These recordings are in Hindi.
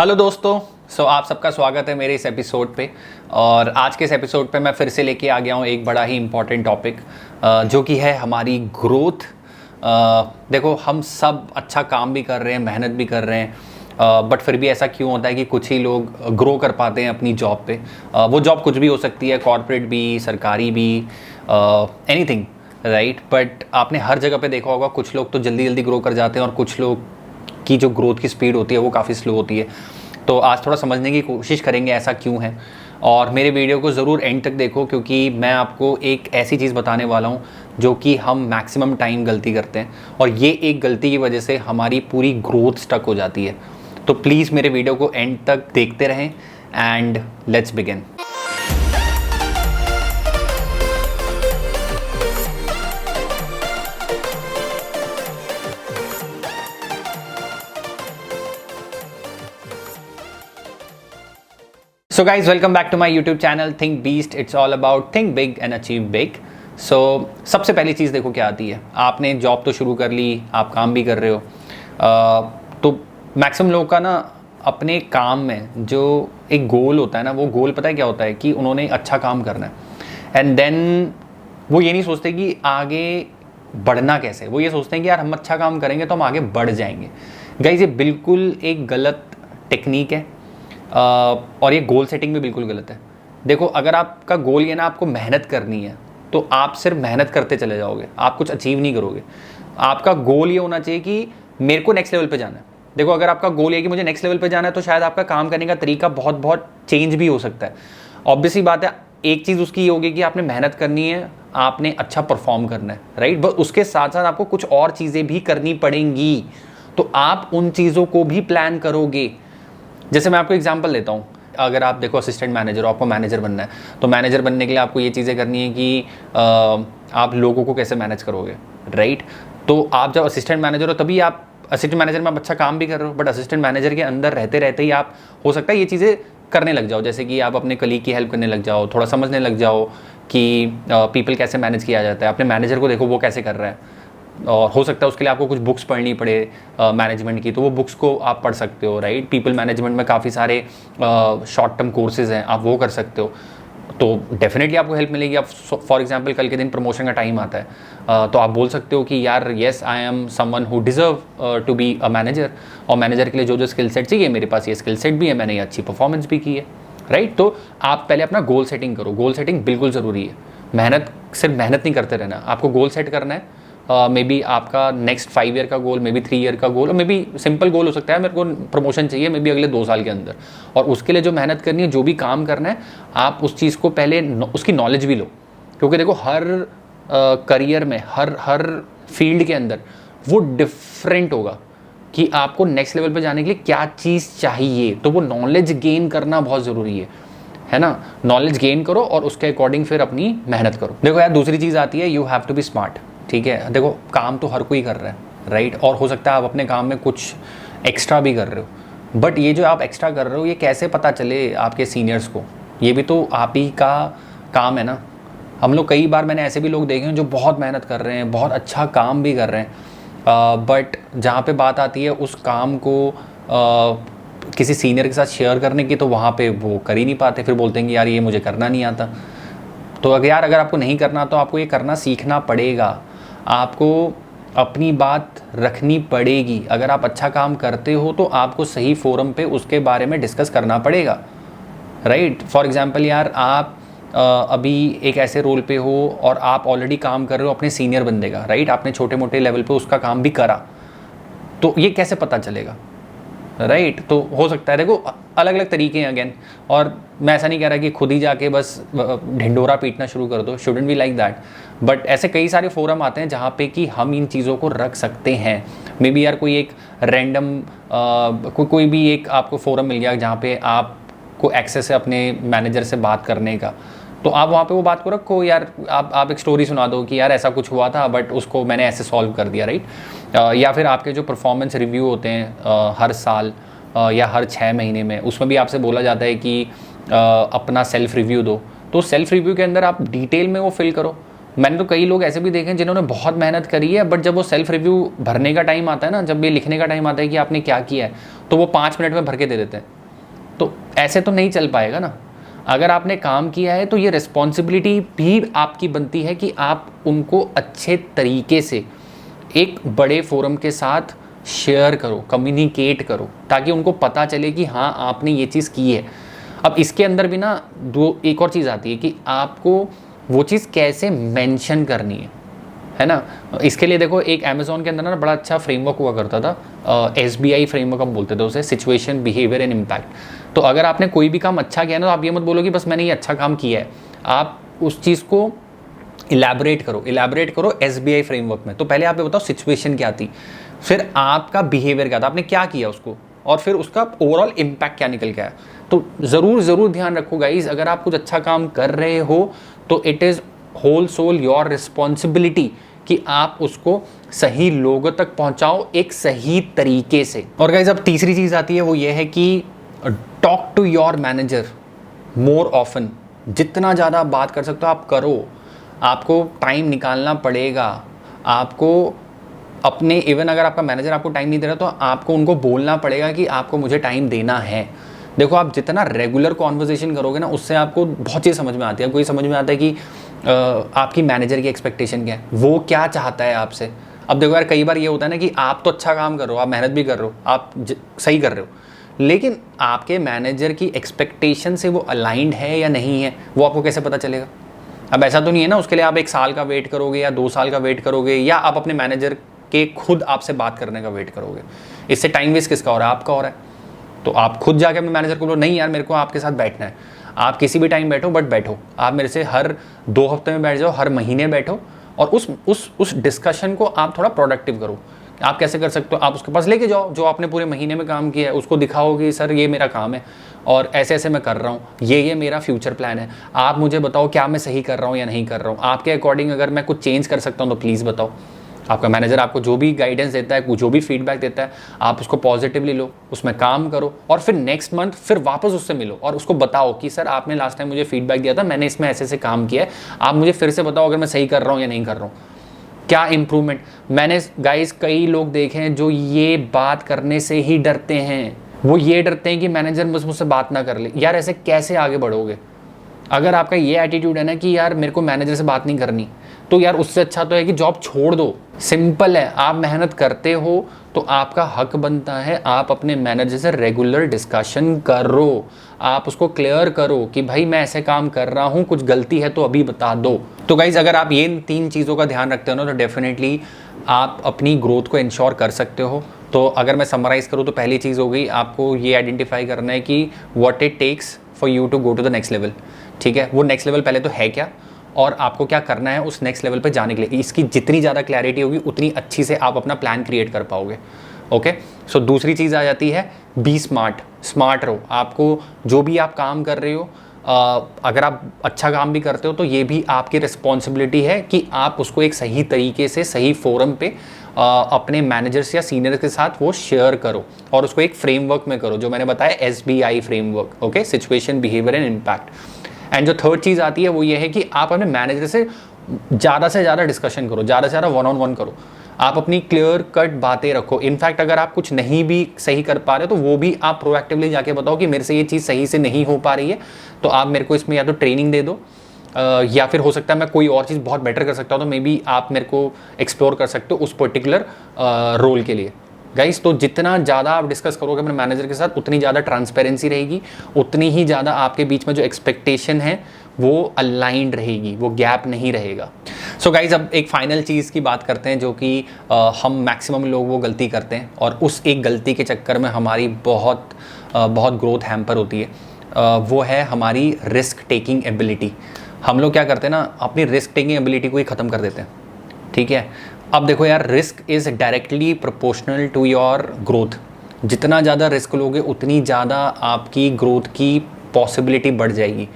हेलो दोस्तों। आप सबका स्वागत है मेरे इस एपिसोड पे। और आज के इस एपिसोड पे मैं फिर से लेके आ गया हूँ एक बड़ा ही इम्पॉर्टेंट टॉपिक, जो कि है हमारी ग्रोथ। देखो, हम सब अच्छा काम भी कर रहे हैं, मेहनत भी कर रहे हैं, बट फिर भी ऐसा क्यों होता है कि कुछ ही लोग ग्रो कर पाते हैं अपनी जॉब पे। वो जॉब कुछ भी हो सकती है, कॉर्पोरेट भी, सरकारी भी, एनीथिंग, राइट। बट आपने हर जगह पे देखा होगा, कुछ लोग तो जल्दी जल्दी ग्रो कर जाते हैं और कुछ लोग की जो ग्रोथ की स्पीड होती है वो काफ़ी स्लो होती है। तो आज थोड़ा समझने की कोशिश करेंगे ऐसा क्यों है, और मेरे वीडियो को ज़रूर एंड तक देखो, क्योंकि मैं आपको एक ऐसी चीज़ बताने वाला हूँ जो कि हम मैक्सिमम टाइम गलती करते हैं, और ये एक गलती की वजह से हमारी पूरी ग्रोथ स्टक हो जाती है। तो प्लीज़ मेरे वीडियो को एंड तक देखते रहें and let's begin. So guys, welcome back to my YouTube channel think beast. It's all about think big and achieve big. So सबसे पहली चीज़ देखो क्या आती है। आपने जॉब तो शुरू कर ली, आप काम भी कर रहे हो, तो मैक्सिमम लोगों का ना अपने काम में जो एक गोल होता है ना, वो गोल पता है क्या होता है कि उन्होंने अच्छा काम करना है। एंड देन वो ये नहीं सोचते कि आगे बढ़ना कैसे। वो ये सोचते हैं कि यार हम अच्छा काम करेंगे तो हम आगे बढ़ जाएंगे। गाइज, ये बिल्कुल एक गलत टेक्निक है, और ये गोल सेटिंग भी बिल्कुल गलत है। देखो, अगर आपका गोल ये ना आपको मेहनत करनी है, तो आप सिर्फ मेहनत करते चले जाओगे, आप कुछ अचीव नहीं करोगे। आपका गोल ये होना चाहिए कि मेरे को नेक्स्ट लेवल पे जाना है। देखो, अगर आपका गोल ये कि मुझे नेक्स्ट लेवल पे जाना है, तो शायद आपका काम करने का तरीका बहुत बहुत चेंज भी हो सकता है। ऑब्वियसली बात है, एक चीज़ उसकी ये होगी कि आपने मेहनत करनी है, आपने अच्छा परफॉर्म करना है, राइट। बट उसके साथ साथ आपको कुछ और चीज़ें भी करनी पड़ेंगी, तो आप उन चीज़ों को भी प्लान करोगे। जैसे मैं आपको एग्जांपल देता हूँ, अगर आप देखो असिस्टेंट मैनेजर हो, आपको मैनेजर बनना है, तो मैनेजर बनने के लिए आपको ये चीज़ें करनी है कि आप लोगों को कैसे मैनेज करोगे, राइट। तो आप जब असिस्टेंट मैनेजर हो, तभी आप असिस्टेंट मैनेजर में आप अच्छा काम भी कर रहे हो, बट असिस्टेंट मैनेजर के अंदर रहते रहते ही आप हो सकता है ये चीज़ें करने लग जाओ। जैसे कि आप अपने कलीग की हेल्प करने लग जाओ, थोड़ा समझने लग जाओ कि पीपल कैसे मैनेज किया जाता है। अपने मैनेजर को देखो वो कैसे कर रहा है, और हो सकता है उसके लिए आपको कुछ बुक्स पढ़नी पड़े मैनेजमेंट की, तो वो बुक्स को आप पढ़ सकते हो, राइट। पीपल मैनेजमेंट में काफ़ी सारे शॉर्ट टर्म कोर्सेज हैं, आप वो कर सकते हो, तो डेफिनेटली आपको हेल्प मिलेगी। आप फॉर एग्जांपल कल के दिन प्रमोशन का टाइम आता है, तो आप बोल सकते हो कि यार yes, I am someone who deserve to be a manager, और मैनेजर के लिए जो जो स्किल सेट चाहिए मेरे पास ये स्किल सेट भी है, मैंने ये अच्छी परफॉर्मेंस भी की है, राइट। तो आप पहले अपना गोल सेटिंग करो। गोल सेटिंग बिल्कुल ज़रूरी है। मेहनत सिर्फ मेहनत नहीं करते रहना, आपको गोल सेट करना है। मे बी आपका नेक्स्ट 5 ईयर का गोल, मे बी 3 ईयर का गोल, और मे बी सिंपल गोल हो सकता है, मेरे को प्रमोशन चाहिए मे बी अगले 2 साल के अंदर, और उसके लिए जो मेहनत करनी है, जो भी काम करना है, आप उस चीज़ को पहले उसकी नॉलेज भी लो। क्योंकि देखो, हर करियर में, हर फील्ड के अंदर वो डिफरेंट होगा कि आपको नेक्स्ट लेवल पे जाने के लिए क्या चीज़ चाहिए। तो वो नॉलेज गेन करना बहुत ज़रूरी है ना। नॉलेज गेन करो और उसके अकॉर्डिंग फिर अपनी मेहनत करो। देखो यार, दूसरी चीज़ आती है, you have to be smart, ठीक है। देखो, काम तो हर कोई कर रहा है, राइट, और हो सकता है आप अपने काम में कुछ एक्स्ट्रा भी कर रहे हो, बट ये जो आप एक्स्ट्रा कर रहे हो, ये कैसे पता चले आपके सीनियर्स को? ये भी तो आप ही का काम है ना। हम लोग कई बार, मैंने ऐसे भी लोग देखे हैं जो बहुत मेहनत कर रहे हैं, बहुत अच्छा काम भी कर रहे हैं, बट जहाँ पे बात आती है उस काम को किसी सीनियर के साथ शेयर करने की, तो वहाँ पे वो कर ही नहीं पाते। फिर बोलते हैं कि यार ये मुझे करना नहीं आता। तो अगर आपको नहीं करना, तो आपको ये करना सीखना पड़ेगा। आपको अपनी बात रखनी पड़ेगी। अगर आप अच्छा काम करते हो, तो आपको सही फोरम पे उसके बारे में डिस्कस करना पड़ेगा, राइट। फॉर एग्जांपल यार, आप अभी एक ऐसे रोल पे हो और आप ऑलरेडी काम कर रहे हो अपने सीनियर बंदे का, राइट। आपने छोटे मोटे लेवल पे उसका काम भी करा, तो ये कैसे पता चलेगा, राइट। तो हो सकता है, देखो अलग अलग तरीके हैं अगेन, और मैं ऐसा नहीं कह रहा कि खुद ही जाके बस ढिंडोरा पीटना शुरू कर दो, shouldn't be like that. But ऐसे कई सारे फोरम आते हैं जहाँ पे कि हम इन चीज़ों को रख सकते हैं। मे बी यार कोई एक रैंडम कोई भी एक आपको फोरम मिल गया जहाँ पे आपको एक्सेस है अपने मैनेजर से बात करने का, तो आप वहाँ पे वो बात को रखो। यार आप एक स्टोरी सुना दो कि यार ऐसा कुछ हुआ था, बट उसको मैंने ऐसे सॉल्व कर दिया, राइट। या फिर आपके जो परफॉर्मेंस रिव्यू होते हैं हर साल या हर 6 महीने में, उसमें भी आपसे बोला जाता है कि अपना सेल्फ रिव्यू दो। तो सेल्फ रिव्यू के अंदर आप डिटेल में वो फिल करो। मैंने तो कई लोग ऐसे भी देखे हैं जिन्होंने बहुत मेहनत करी है, बट जब वो सेल्फ रिव्यू भरने का टाइम आता है ना, जब ये लिखने का टाइम आता है कि आपने क्या किया है, तो वो 5 मिनट में भर के दे देते हैं। तो ऐसे तो नहीं चल पाएगा ना। अगर आपने काम किया है तो ये रिस्पॉन्सिबिलिटी भी आपकी बनती है कि आप उनको अच्छे तरीके से एक बड़े फोरम के साथ शेयर करो, कम्युनिकेट करो, ताकि उनको पता चले कि हाँ आपने ये चीज़ की है। अब इसके अंदर भी ना एक और चीज़ आती है कि आपको वो चीज़ कैसे मेंशन करनी है ना। इसके लिए देखो एक अमेज़ॉन के अंदर ना बड़ा अच्छा फ्रेमवर्क हुआ करता था, SBI फ्रेमवर्क हम बोलते थे उसे, सिचुएशन, बिहेवियर एंड इम्पैक्ट। तो अगर आपने कोई भी काम अच्छा किया ना, तो आप ये मत बोलो कि बस मैंने ये अच्छा काम किया है, आप उस चीज़ को इलैबोरेट करो SBI फ्रेमवर्क में। तो पहले आप ये बताओ सिचुएशन क्या थी, फिर आपका बिहेवियर क्या था, आपने क्या किया उसको, और फिर उसका ओवरऑल इम्पैक्ट क्या निकल के आया। तो ज़रूर ध्यान रखो गाइज, अगर आप कुछ अच्छा काम कर रहे हो तो it is whole sole your responsibility कि आप उसको सही लोगों तक पहुंचाओ एक सही तरीके से। और गाइज अब तीसरी चीज़ आती है, वो ये है कि talk to your manager more often. जितना ज़्यादा आप बात कर सकते हो आप करो, आपको टाइम निकालना पड़ेगा। आपको अपने, इवन अगर आपका मैनेजर आपको टाइम नहीं दे रहा तो आपको उनको बोलना पड़ेगा कि आपको मुझे टाइम देना है। देखो आप जितना रेगुलर कॉन्वर्सेशन करोगे ना, उससे आपको बहुत चीज़ समझ में आती है। कोई समझ में आता है कि आपकी मैनेजर की एक्सपेक्टेशन क्या है, वो क्या चाहता है आपसे। अब देखो यार, कई बार ये होता है ना कि आप तो अच्छा काम कर रहे हो, आप मेहनत भी कर रहे हो, आप सही कर रहे हो, लेकिन आपके मैनेजर की एक्सपेक्टेशन से वो अलाइंड है या नहीं है, वो आपको कैसे पता चलेगा। अब ऐसा तो नहीं है ना उसके लिए आप 1 साल का वेट करोगे या 2 साल का वेट करोगे, या आप अपने मैनेजर के खुद आपसे बात करने का वेट करोगे। इससे टाइम वेस्ट किसका हो रहा है, आपका हो रहा है। तो आप खुद जाके अपने मैनेजर को बोलो, नहीं यार मेरे को आपके साथ बैठना है। आप किसी भी टाइम बैठो, बट बैठो, आप मेरे से हर 2 हफ्ते में बैठ जाओ, हर महीने बैठो, और उस डिस्कशन को आप थोड़ा प्रोडक्टिव करो। आप कैसे कर सकते हो, आप उसके पास लेके जाओ जो आपने पूरे महीने में काम किया है, उसको दिखाओ कि सर ये मेरा काम है और ऐसे ऐसे मैं कर रहा हूँ, ये मेरा फ्यूचर प्लान है, आप मुझे बताओ क्या मैं सही कर रहा हूँ या नहीं कर रहा हूँ, आपके अकॉर्डिंग अगर मैं कुछ चेंज कर सकता हूँ तो प्लीज़ बताओ। आपका मैनेजर आपको जो भी गाइडेंस देता है, जो भी फीडबैक देता है, आप उसको पॉजिटिवली लो, उसमें काम करो, और फिर नेक्स्ट मंथ फिर वापस उससे मिलो और उसको बताओ कि सर आपने लास्ट टाइम मुझे फीडबैक दिया था, मैंने इसमें ऐसे ऐसे काम किया है, आप मुझे फिर से बताओ अगर मैं सही कर रहा हूँ या नहीं कर रहा हूँ, क्या इंप्रूवमेंट। मैंने गाइस कई लोग देखे हैं जो ये बात करने से ही डरते हैं। वो ये डरते हैं कि मैनेजर बस मुझसे बात ना कर ले। यार ऐसे कैसे आगे बढ़ोगे? अगर आपका ये एटीट्यूड है ना कि यार मेरे को मैनेजर से बात नहीं करनी, तो यार उससे अच्छा तो है कि जॉब छोड़ दो। सिंपल है, आप मेहनत करते हो तो आपका हक बनता है आप अपने मैनेजर से रेगुलर डिस्कशन करो, आप उसको क्लियर करो कि भाई मैं ऐसे काम कर रहा हूँ, कुछ गलती है तो अभी बता दो। तो गाइज अगर आप ये 3 चीज़ों का ध्यान रखते हो ना, तो डेफिनेटली आप अपनी ग्रोथ को इंश्योर कर सकते हो। तो अगर मैं समराइज़ करूँ तो पहली चीज़ हो गई, आपको ये आइडेंटिफाई करना है कि what it takes for you to go to the next level. ठीक है, वो नेक्स्ट लेवल पहले तो है क्या, और आपको क्या करना है उस नेक्स्ट लेवल पे जाने के लिए। इसकी जितनी ज़्यादा क्लैरिटी होगी उतनी अच्छी से आप अपना प्लान क्रिएट कर पाओगे। ओके, सो दूसरी चीज़ आ जाती है बी स्मार्ट रहो। आपको जो भी आप काम कर रहे हो, अगर आप अच्छा काम भी करते हो तो ये भी आपकी रिस्पॉन्सिबिलिटी है कि आप उसको एक सही तरीके से सही फोरम पे अपने मैनेजर्स या सीनियर्स के साथ वो शेयर करो, और उसको एक फ्रेमवर्क में करो जो मैंने बताया, SBI framework. Okay, situation, behaviour and impact. And जो थर्ड चीज़ आती है वो ये है कि आप अपने मैनेजर से ज़्यादा डिस्कशन करो, ज़्यादा से ज़्यादा 1-on-1 करो। आप अपनी क्लियर कट बातें रखो। इनफैक्ट अगर आप कुछ नहीं भी सही कर पा रहे हो तो वो भी आप प्रोएक्टिवली जाके बताओ कि मेरे से ये चीज़ सही से नहीं हो पा रही है, तो आप मेरे को इसमें या तो ट्रेनिंग दे दो, या फिर हो सकता है मैं कोई और चीज़ बहुत बेटर कर सकता हूँ, तो मे बी आप मेरे को एक्सप्लोर कर सकते हो उस पर्टिकुलर रोल के लिए। गाइस, तो जितना ज़्यादा आप डिस्कस करोगे अपने मैनेजर के साथ, उतनी ज़्यादा ट्रांसपेरेंसी रहेगी, उतनी ही ज़्यादा आपके बीच में जो एक्सपेक्टेशन है वो अलाइंड रहेगी, वो गैप नहीं रहेगा। सो गाइज अब एक फाइनल चीज़ की बात करते हैं जो कि हम मैक्सिमम लोग वो गलती करते हैं, और उस एक गलती के चक्कर में हमारी बहुत ग्रोथ हैम्पर होती है। वो है हमारी रिस्क टेकिंग एबिलिटी। हम लोग क्या करते हैं ना, अपनी रिस्क टेकिंग एबिलिटी को ही ख़त्म कर देते हैं। ठीक है, अब देखो यार, risk is directly proportional to your growth. जितना ज़्यादा रिस्क लोगे उतनी ज़्यादा आपकी ग्रोथ की पॉसिबिलिटी बढ़ जाएगी।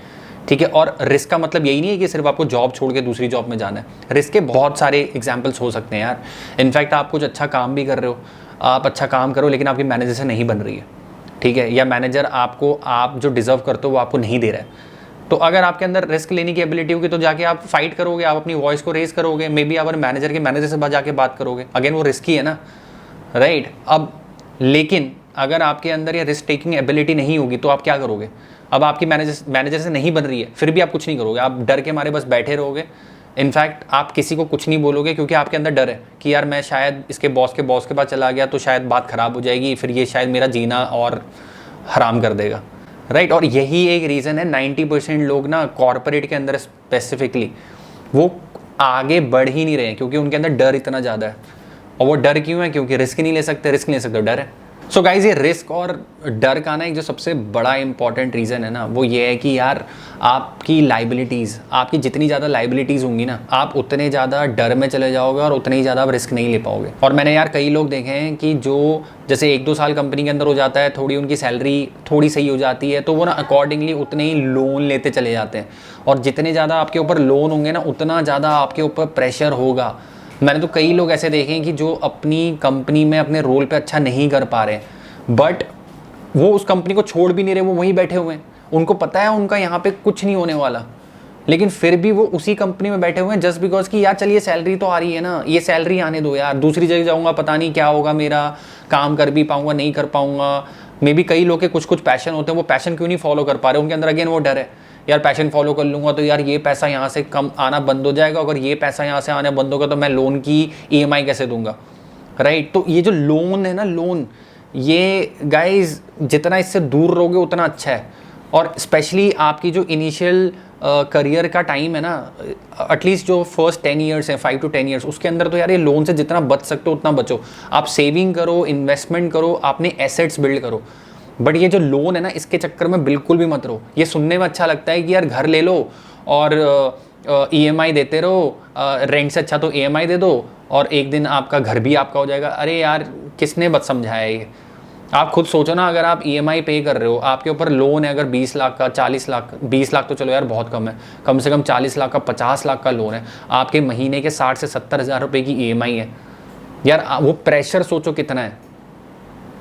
ठीक है, और रिस्क का मतलब यही नहीं है कि सिर्फ आपको जॉब छोड़ के दूसरी जॉब में जाना है। रिस्क के बहुत सारे एग्जांपल्स हो सकते हैं यार। इनफैक्ट आप कुछ अच्छा काम भी कर रहे हो, आप अच्छा काम करो लेकिन आपकी मैनेजर से नहीं बन रही है, ठीक है, या मैनेजर आपको आप जो डिज़र्व करते हो वो आपको नहीं दे रहा है, तो अगर आपके अंदर रिस्क लेने की एबिलिटी होगी तो जाके आप फाइट करोगे, आप अपनी वॉइस को रेज करोगे, मे बी आप मैनेजर से जाके बात करोगे। अगेन वो रिस्की है ना, राइट। अब लेकिन अगर आपके अंदर ये रिस्क टेकिंग एबिलिटी नहीं होगी तो आप क्या करोगे? अब आपकी मैनेजर से नहीं बन रही है, फिर भी आप कुछ नहीं करोगे, आप डर के मारे बस बैठे रहोगे। इनफैक्ट आप किसी को कुछ नहीं बोलोगे क्योंकि आपके अंदर डर है कि यार मैं शायद इसके बॉस के पास चला गया तो शायद बात ख़राब हो जाएगी, फिर ये शायद मेरा जीना और हराम कर देगा, राइट। और यही एक रीज़न है 90% लोग ना कॉर्पोरेट के अंदर स्पेसिफिकली वो आगे बढ़ ही नहीं रहे हैं क्योंकि उनके अंदर डर इतना ज़्यादा है। और वो डर क्यों है? क्योंकि रिस्क नहीं ले सकते, डर है। सो गाइज, ये रिस्क और डर का ना एक जो सबसे बड़ा इंपॉर्टेंट रीज़न है ना, वो ये है कि यार आपकी लाइबिलिटीज़, आपकी जितनी ज़्यादा लाइबिलिटीज़ होंगी ना, आप उतने ज़्यादा डर में चले जाओगे और उतने ही ज़्यादा आप रिस्क नहीं ले पाओगे। और मैंने यार कई लोग देखे हैं कि जो जैसे 1-2 साल कंपनी के अंदर हो जाता है, थोड़ी उनकी सैलरी थोड़ी सही हो जाती है, तो वो ना अकॉर्डिंगली उतने ही लोन लेते चले जाते हैं। और जितने ज़्यादा आपके ऊपर लोन होंगे ना, उतना ज़्यादा आपके ऊपर प्रेशर होगा। मैंने तो कई लोग ऐसे देखे हैं कि जो अपनी कंपनी में अपने रोल पे अच्छा नहीं कर पा रहे, बट वो उस कंपनी को छोड़ भी नहीं रहे, वो वहीं बैठे हुए हैं, उनको पता है उनका यहाँ पे कुछ नहीं होने वाला, लेकिन फिर भी वो उसी कंपनी में बैठे हुए हैं जस्ट बिकॉज कि यार चलिए सैलरी तो आ रही है ना, ये सैलरी आने दो यार, दूसरी जगह जाऊँगा पता नहीं क्या होगा, मेरा काम कर भी पाऊँगा नहीं कर पाऊँगा। मे बी कई लोग के कुछ पैशन होते हैं, वो पैशन क्यों नहीं फॉलो कर पा रहे, उनके अंदर अगेन वो डर है, यार पैशन फॉलो कर लूँगा तो यार ये पैसा यहाँ से कम आना बंद हो जाएगा, अगर ये पैसा यहाँ से आना बंद होगा तो मैं लोन की EMI कैसे दूंगा, राइट। तो ये जो लोन है ना, लोन, ये गाइज जितना इससे दूर रहोगे उतना अच्छा है। और स्पेशली आपकी जो इनिशियल करियर का टाइम है ना, एटलीस्ट जो फर्स्ट 10 ईयर्स है, 5 to 10 ईयर्स, उसके अंदर तो यार ये लोन से जितना बच सकते हो उतना बचो। आप सेविंग करो, इन्वेस्टमेंट करो, अपने एसेट्स बिल्ड करो, बट ये जो लोन है ना, इसके चक्कर में बिल्कुल भी मत रहो। ये सुनने में अच्छा लगता है कि यार घर ले लो और EMI देते रहो, रेंट से अच्छा तो EMI दे दो और एक दिन आपका घर भी आपका हो जाएगा। अरे यार किसने बस समझाया ये? आप खुद सोचो ना, अगर आप EMI पे कर रहे हो, आपके ऊपर लोन है अगर 20 लाख का, 40 लाख, 20 लाख तो चलो यार बहुत कम है, कम से कम 40 लाख का, 50 लाख का लोन है, आपके महीने के 60 से 70 हज़ार रुपये की EMI है यार। वो प्रेशर सोचो कितना है।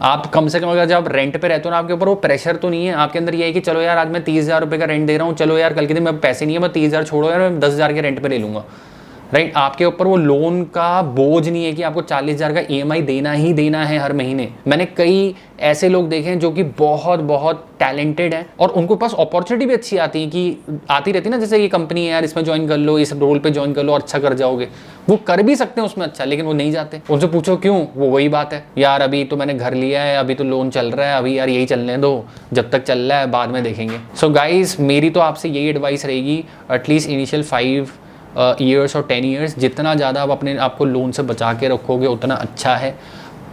आप कम से कम अगर जब रेंट पे रहते हो ना, आपके ऊपर वो प्रेशर तो नहीं है, आपके अंदर ये है कि चलो यार आज मैं 30,000 रुपये का रेंट दे रहा हूँ, चलो यार कल के दिन मैं पैसे नहीं है, मैं 30,000 छोड़ो यार, मैं 10,000 के रेंट पे ले लूँगा, राइट। आपके ऊपर वो लोन का बोझ नहीं है कि आपको 40,000 का EMI देना ही देना है हर महीने। मैंने कई ऐसे लोग देखे हैं जो कि बहुत बहुत टैलेंटेड हैं और उनको पास अपॉर्चुनिटी भी अच्छी आती है कि आती रहती है ना, जैसे ये कंपनी है यार, इसमें ज्वाइन कर लो, इस रोल पे ज्वाइन कर लो और अच्छा कर जाओगे। वो कर भी सकते हैं उसमें अच्छा, लेकिन वो नहीं जाते। उनसे पूछो क्यों, वो वही बात है, यार अभी तो मैंने घर लिया है, अभी तो लोन चल रहा है, अभी यार यही चलने दो, जब तक चल रहा है बाद में देखेंगे। सो गाइज, मेरी तो आपसे यही एडवाइस रहेगी, एटलीस्ट इनिशियल 5 ईयर्स और 10 ईयर्स जितना ज़्यादा आप अपने आपको लोन से बचा के रखोगे उतना अच्छा है,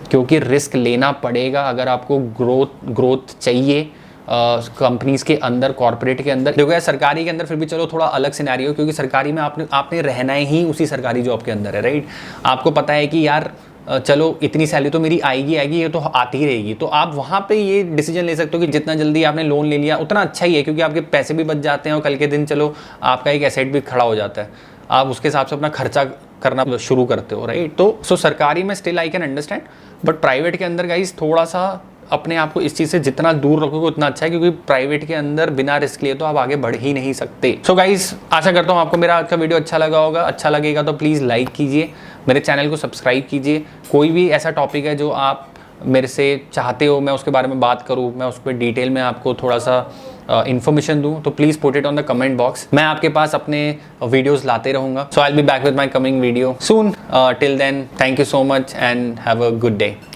क्योंकि रिस्क लेना पड़ेगा अगर आपको ग्रोथ चाहिए कंपनीज के अंदर, कॉर्पोरेट के अंदर। देखो यार सरकारी के अंदर फिर भी चलो थोड़ा अलग सिनेरियो, क्योंकि सरकारी में आपने रहना ही उसी सरकारी जॉब के अंदर है, राइट। आपको पता है कि यार चलो इतनी सैलरी तो मेरी आएगी, ये तो आती ही रहेगी, तो आप वहाँ पे ये डिसीजन ले सकते हो कि जितना जल्दी आपने लोन ले लिया उतना अच्छा ही है, क्योंकि आपके पैसे भी बच जाते हैं और कल के दिन चलो आपका एक एसेट भी खड़ा हो जाता है, आप उसके हिसाब से अपना खर्चा करना शुरू करते हो, राइट। तो सरकारी में still I can understand, but private के अंदर गाइस थोड़ा सा अपने आप को इस चीज़ से जितना दूर रखोगे उतना अच्छा है, क्योंकि प्राइवेट के अंदर बिना रिस्क लिए तो आप आगे बढ़ ही नहीं सकते। सो गाइस, आशा करता हूँ आपको मेरा आज का वीडियो अच्छा लगा होगा। अच्छा लगेगा तो प्लीज़ लाइक कीजिए, मेरे चैनल को सब्सक्राइब कीजिए। कोई भी ऐसा टॉपिक है जो आप मेरे से चाहते हो मैं उसके बारे में बात करूँ, मैं उस पर डिटेल में आपको थोड़ा सा इन्फॉर्मेशन दूँ, तो please put it on the comment box. मैं आपके पास अपने वीडियोस लाते रहूँगा। So I will be back with my coming video soon. Till then, thank you so much and have a good day.